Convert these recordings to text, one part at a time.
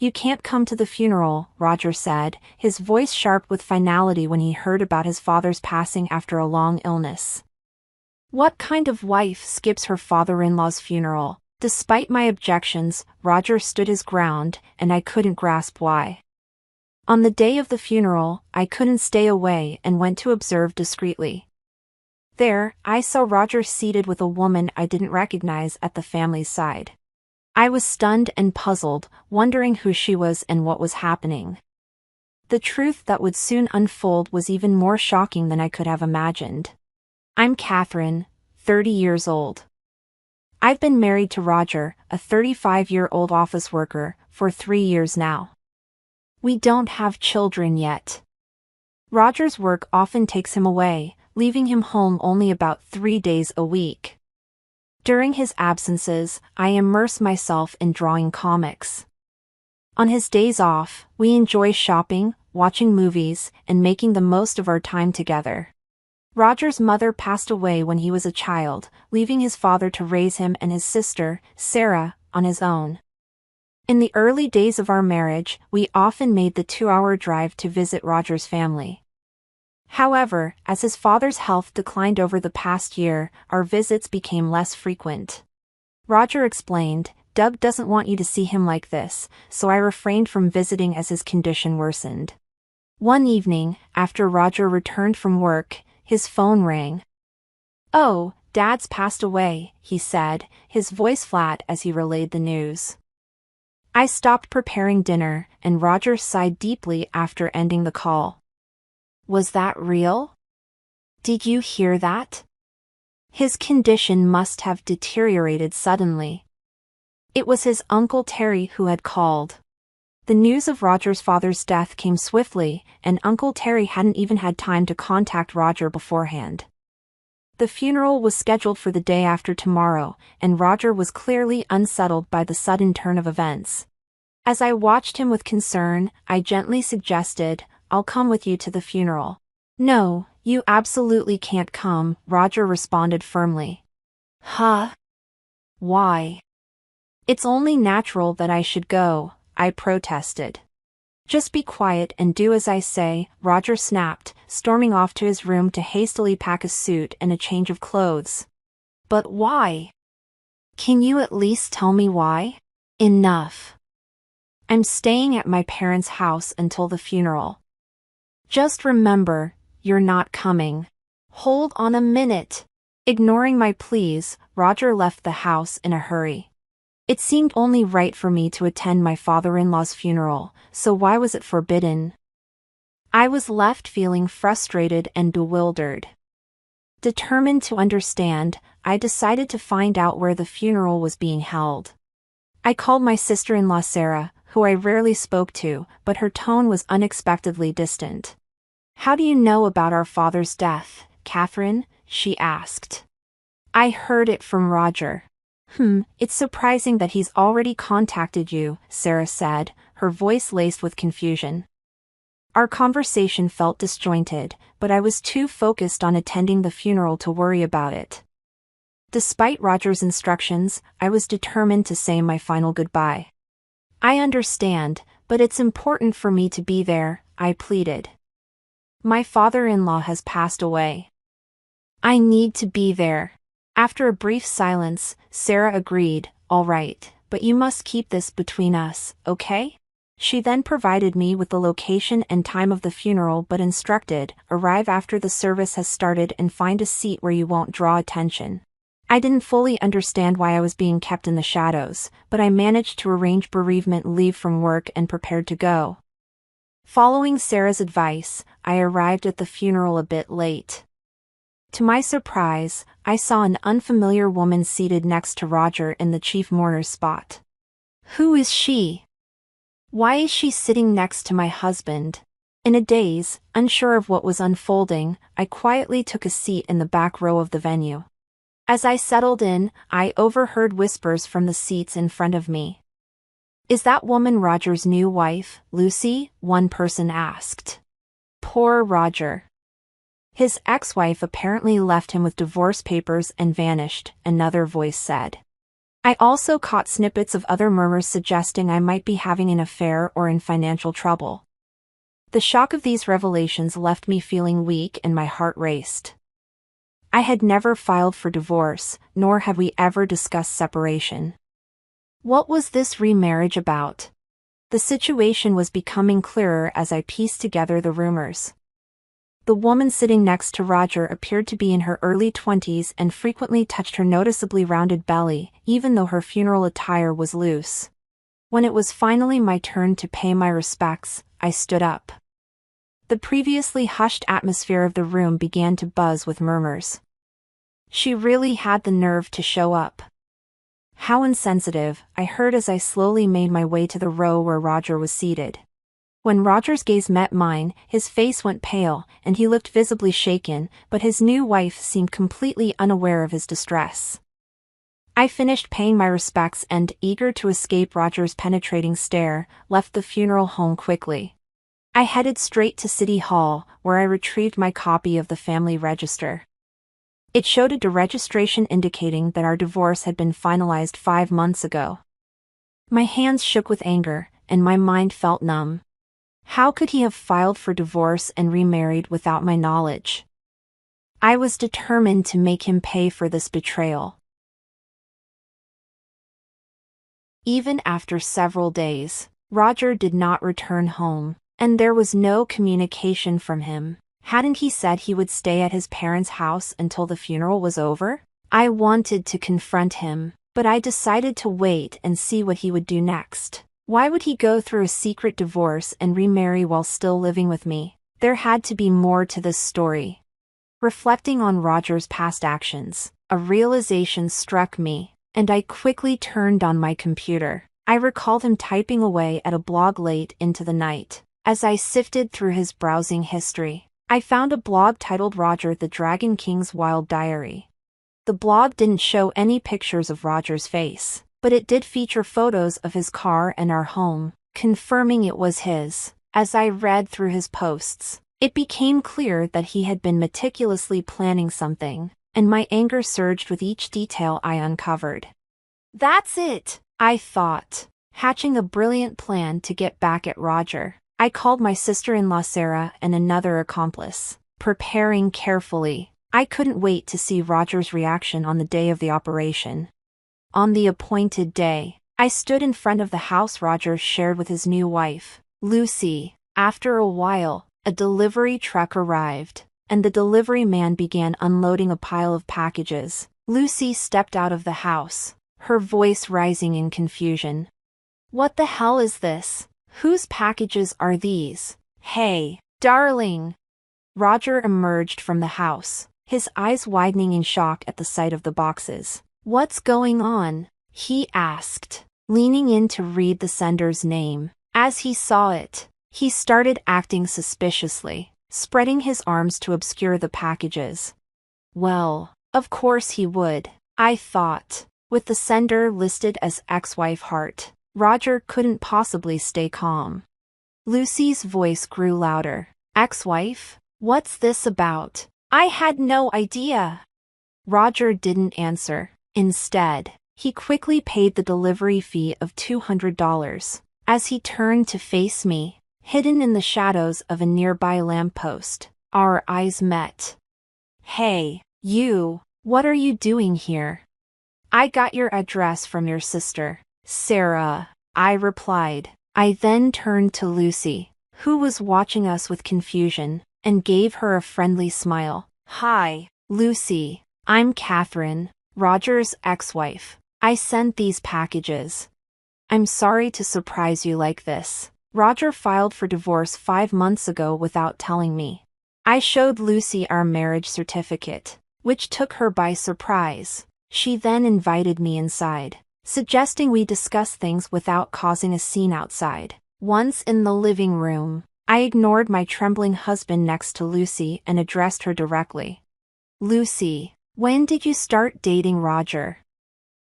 You can't come to the funeral, Roger said, his voice sharp with finality when he heard about his father's passing after a long illness. What kind of wife skips her father-in-law's funeral? Despite my objections, Roger stood his ground, and I couldn't grasp why. On the day of the funeral, I couldn't stay away and went to observe discreetly. There, I saw Roger seated with a woman I didn't recognize at the family's side. I was stunned and puzzled, wondering who she was and what was happening. The truth that would soon unfold was even more shocking than I could have imagined. I'm Catherine, 30 years old. I've been married to Roger, a 35-year-old office worker, for 3 years now. We don't have children yet. Roger's work often takes him away, leaving him home only about 3 days a week. During his absences, I immerse myself in drawing comics. On his days off, we enjoy shopping, watching movies, and making the most of our time together. Roger's mother passed away when he was a child, leaving his father to raise him and his sister, Sarah, on his own. In the early days of our marriage, we often made the 2-hour drive to visit Roger's family. However, as his father's health declined over the past year, our visits became less frequent. Roger explained, "Doug doesn't want you to see him like this, so I refrained from visiting as his condition worsened." One evening, after Roger returned from work, his phone rang. "Oh, Dad's passed away," he said, his voice flat as he relayed the news. I stopped preparing dinner, and Roger sighed deeply after ending the call. "Was that real? Did you hear that? His condition must have deteriorated suddenly." It was his Uncle Terry who had called. The news of Roger's father's death came swiftly, and Uncle Terry hadn't even had time to contact Roger beforehand. The funeral was scheduled for the day after tomorrow, and Roger was clearly unsettled by the sudden turn of events. As I watched him with concern, I gently suggested, "I'll come with you to the funeral." "No, you absolutely can't come," Roger responded firmly. "Huh? Why?" "It's only natural that I should go," I protested. "Just be quiet and do as I say," Roger snapped, storming off to his room to hastily pack a suit and a change of clothes. "But why? Can you at least tell me why?" "Enough. I'm staying at my parents' house until the funeral. Just remember, you're not coming." "Hold on a minute." Ignoring my pleas, Roger left the house in a hurry. It seemed only right for me to attend my father-in-law's funeral, so why was it forbidden? I was left feeling frustrated and bewildered. Determined to understand, I decided to find out where the funeral was being held. I called my sister-in-law Sarah, who I rarely spoke to, but her tone was unexpectedly distant. "How do you know about our father's death, Catherine?" she asked. "I heard it from Roger." It's surprising that he's already contacted you," Sarah said, her voice laced with confusion. Our conversation felt disjointed, but I was too focused on attending the funeral to worry about it. Despite Roger's instructions, I was determined to say my final goodbye. "I understand, but it's important for me to be there," I pleaded. "My father-in-law has passed away. I need to be there." After a brief silence, Sarah agreed, "All right, but you must keep this between us, okay?" She then provided me with the location and time of the funeral but instructed, "Arrive after the service has started and find a seat where you won't draw attention." I didn't fully understand why I was being kept in the shadows, but I managed to arrange bereavement leave from work and prepared to go. Following Sarah's advice, I arrived at the funeral a bit late. To my surprise, I saw an unfamiliar woman seated next to Roger in the chief mourner's spot. Who is she? Why is she sitting next to my husband? In a daze, unsure of what was unfolding, I quietly took a seat in the back row of the venue. As I settled in, I overheard whispers from the seats in front of me. "Is that woman Roger's new wife, Lucy?" one person asked. Poor Roger. His ex-wife apparently left him with divorce papers and vanished, another voice said. I also caught snippets of other murmurs suggesting I might be having an affair or in financial trouble. The shock of these revelations left me feeling weak and my heart raced. I had never filed for divorce, nor had we ever discussed separation. What was this remarriage about? The situation was becoming clearer as I pieced together the rumors. The woman sitting next to Roger appeared to be in her early 20s and frequently touched her noticeably rounded belly, even though her funeral attire was loose. When it was finally my turn to pay my respects, I stood up. The previously hushed atmosphere of the room began to buzz with murmurs. She really had the nerve to show up. How insensitive, I heard as I slowly made my way to the row where Roger was seated. When Roger's gaze met mine, his face went pale, and he looked visibly shaken, but his new wife seemed completely unaware of his distress. I finished paying my respects and, eager to escape Roger's penetrating stare, left the funeral home quickly. I headed straight to City Hall, where I retrieved my copy of the family register. It showed a deregistration indicating that our divorce had been finalized 5 months ago. My hands shook with anger, and my mind felt numb. How could he have filed for divorce and remarried without my knowledge? I was determined to make him pay for this betrayal. Even after several days, Roger did not return home, and there was no communication from him. Hadn't he said he would stay at his parents' house until the funeral was over? I wanted to confront him, but I decided to wait and see what he would do next. Why would he go through a secret divorce and remarry while still living with me? There had to be more to this story. Reflecting on Roger's past actions, a realization struck me, and I quickly turned on my computer. I recalled him typing away at a blog late into the night. As I sifted through his browsing history, I found a blog titled Roger the Dragon King's Wild Diary. The blog didn't show any pictures of Roger's face, but it did feature photos of his car and our home, confirming it was his. As I read through his posts, it became clear that he had been meticulously planning something, and my anger surged with each detail I uncovered. That's it, I thought, hatching a brilliant plan to get back at Roger. I called my sister-in-law Sarah and another accomplice, preparing carefully. I couldn't wait to see Roger's reaction on the day of the operation. On the appointed day, I stood in front of the house Roger shared with his new wife, Lucy. After a while, a delivery truck arrived, and the delivery man began unloading a pile of packages. Lucy stepped out of the house, her voice rising in confusion. "What the hell is this? Whose packages are these? Hey, darling!" Roger emerged from the house, his eyes widening in shock at the sight of the boxes. "What's going on?" he asked, leaning in to read the sender's name. As he saw it, he started acting suspiciously, spreading his arms to obscure the packages. Well, of course he would, I thought. With the sender listed as ex-wife Hart, Roger couldn't possibly stay calm. Lucy's voice grew louder. "Ex-wife? What's this about? I had no idea." Roger didn't answer. Instead, he quickly paid the delivery fee of $200. As he turned to face me, hidden in the shadows of a nearby lamppost, our eyes met. "Hey, you, what are you doing here?" "I got your address from your sister, Sarah," I replied. I then turned to Lucy, who was watching us with confusion, and gave her a friendly smile. "Hi, Lucy. I'm Catherine, Roger's ex-wife. I sent these packages. I'm sorry to surprise you like this. Roger filed for divorce 5 months ago without telling me." I showed Lucy our marriage certificate, which took her by surprise. She then invited me inside, suggesting we discuss things without causing a scene outside. Once in the living room, I ignored my trembling husband next to Lucy and addressed her directly. "Lucy, when did you start dating Roger?"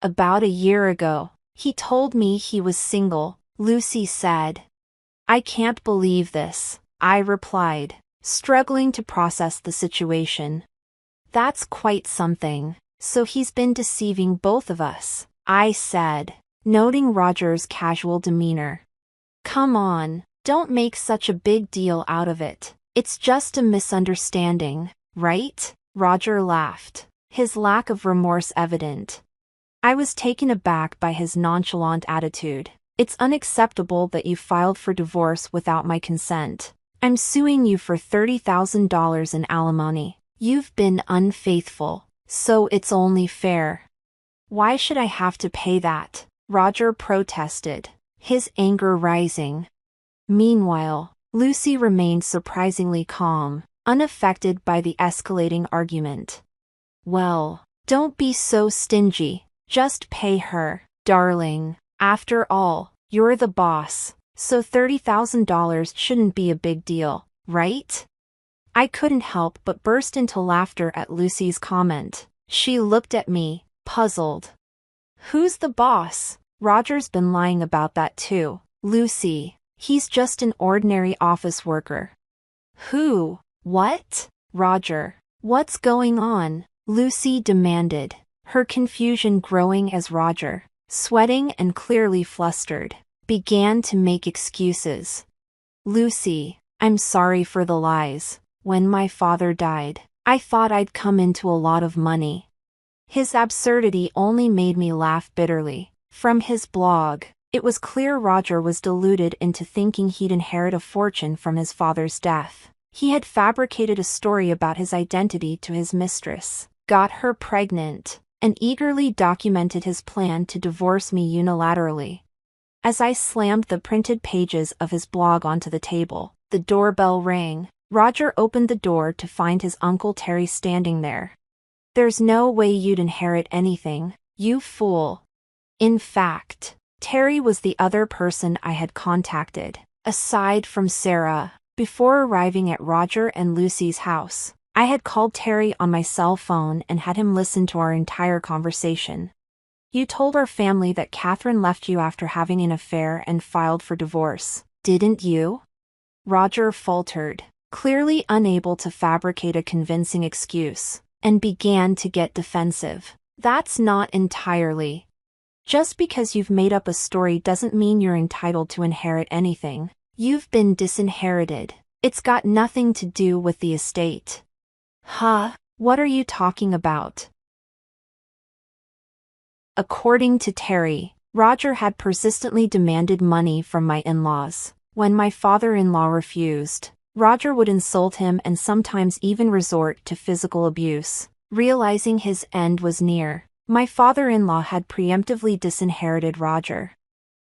"About a year ago. He told me he was single," Lucy said. "I can't believe this," I replied, struggling to process the situation. "That's quite something. So he's been deceiving both of us," I said, noting Roger's casual demeanor. Come on, don't make such a big deal out of it. It's just a misunderstanding, right? Roger laughed, his lack of remorse evident. I was taken aback by his nonchalant attitude. It's unacceptable that you filed for divorce without my consent. I'm suing you for $30,000 in alimony. You've been unfaithful, so it's only fair. Why should I have to pay that? Roger protested, his anger rising. Meanwhile, Lucy remained surprisingly calm, unaffected by the escalating argument. Well, don't be so stingy. Just pay her, darling. After all, you're the boss, so $30,000 shouldn't be a big deal, right? I couldn't help but burst into laughter at Lucy's comment. She looked at me, puzzled. Who's the boss? Roger's been lying about that too, Lucy. He's just an ordinary office worker. Who? What? Roger. What's going on? Lucy demanded, her confusion growing as Roger, sweating and clearly flustered, began to make excuses. Lucy, I'm sorry for the lies. When my father died, I thought I'd come into a lot of money. His absurdity only made me laugh bitterly. From his blog, it was clear Roger was deluded into thinking he'd inherit a fortune from his father's death. He had fabricated a story about his identity to his mistress, got her pregnant, and eagerly documented his plan to divorce me unilaterally. As I slammed the printed pages of his blog onto the table, the doorbell rang. Roger opened the door to find his Uncle Terry standing there. There's no way you'd inherit anything, you fool. In fact, Terry was the other person I had contacted, aside from Sarah. Before arriving at Roger and Lucy's house, I had called Terry on my cell phone and had him listen to our entire conversation. You told our family that Catherine left you after having an affair and filed for divorce, didn't you? Roger faltered, clearly unable to fabricate a convincing excuse, and began to get defensive. That's not entirely. Just because you've made up a story doesn't mean you're entitled to inherit anything. You've been disinherited. It's got nothing to do with the estate. Huh? What are you talking about? According to Terry, Roger had persistently demanded money from my in-laws. When my father-in-law refused, Roger would insult him and sometimes even resort to physical abuse. Realizing his end was near, my father-in-law had preemptively disinherited Roger.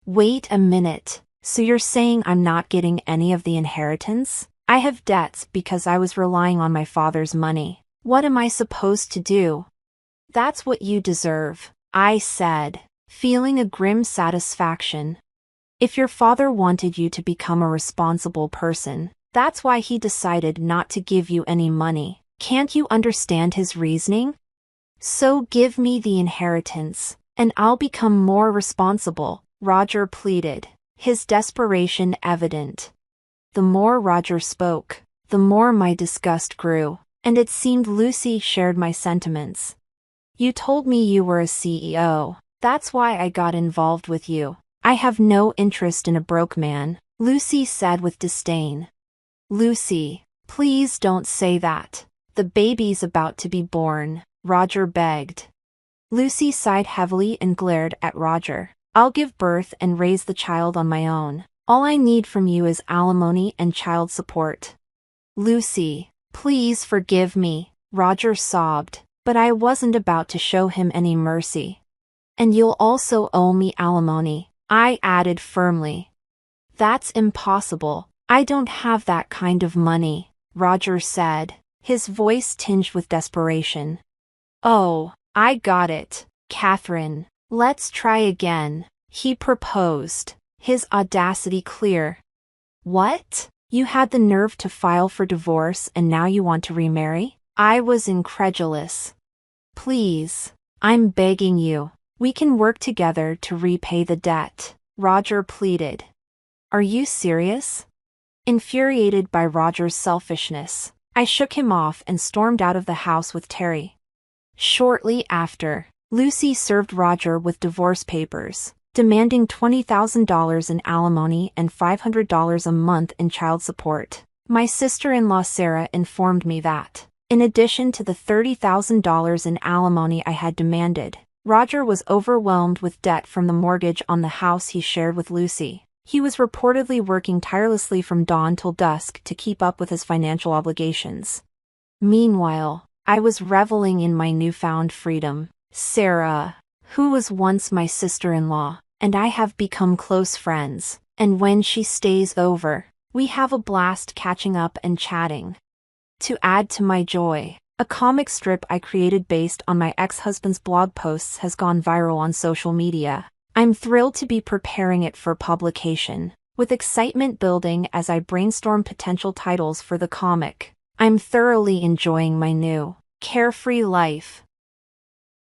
Wait a minute, so you're saying I'm not getting any of the inheritance? I have debts because I was relying on my father's money. What am I supposed to do? That's what you deserve, I said, feeling a grim satisfaction. If your father wanted you to become a responsible person, that's why he decided not to give you any money. Can't you understand his reasoning? So give me the inheritance, and I'll become more responsible, Roger pleaded, his desperation evident. The more Roger spoke, the more my disgust grew, and it seemed Lucy shared my sentiments. You told me you were a CEO. That's why I got involved with you. I have no interest in a broke man, Lucy said with disdain. Lucy, please don't say that. The baby's about to be born, Roger begged. Lucy sighed heavily and glared at Roger. I'll give birth and raise the child on my own. All I need from you is alimony and child support. Lucy, please forgive me, Roger sobbed, but I wasn't about to show him any mercy. And you'll also owe me alimony, I added firmly. That's impossible. I don't have that kind of money, Roger said, his voice tinged with desperation. Oh, I got it, Catherine. Let's try again, he proposed, his audacity clear. What? You had the nerve to file for divorce and now you want to remarry? I was incredulous. Please, I'm begging you. We can work together to repay the debt, Roger pleaded. Are you serious? Infuriated by Roger's selfishness, I shook him off and stormed out of the house with Terry. Shortly after, Lucy served Roger with divorce papers, demanding $20,000 in alimony and $500 a month in child support. My sister-in-law Sarah informed me that, in addition to the $30,000 in alimony I had demanded, Roger was overwhelmed with debt from the mortgage on the house he shared with Lucy. He was reportedly working tirelessly from dawn till dusk to keep up with his financial obligations. Meanwhile, I was reveling in my newfound freedom. Sarah, who was once my sister-in-law, and I have become close friends, and when she stays over, we have a blast catching up and chatting. To add to my joy, a comic strip I created based on my ex-husband's blog posts has gone viral on social media. I'm thrilled to be preparing it for publication, with excitement building as I brainstorm potential titles for the comic. I'm thoroughly enjoying my new, carefree life.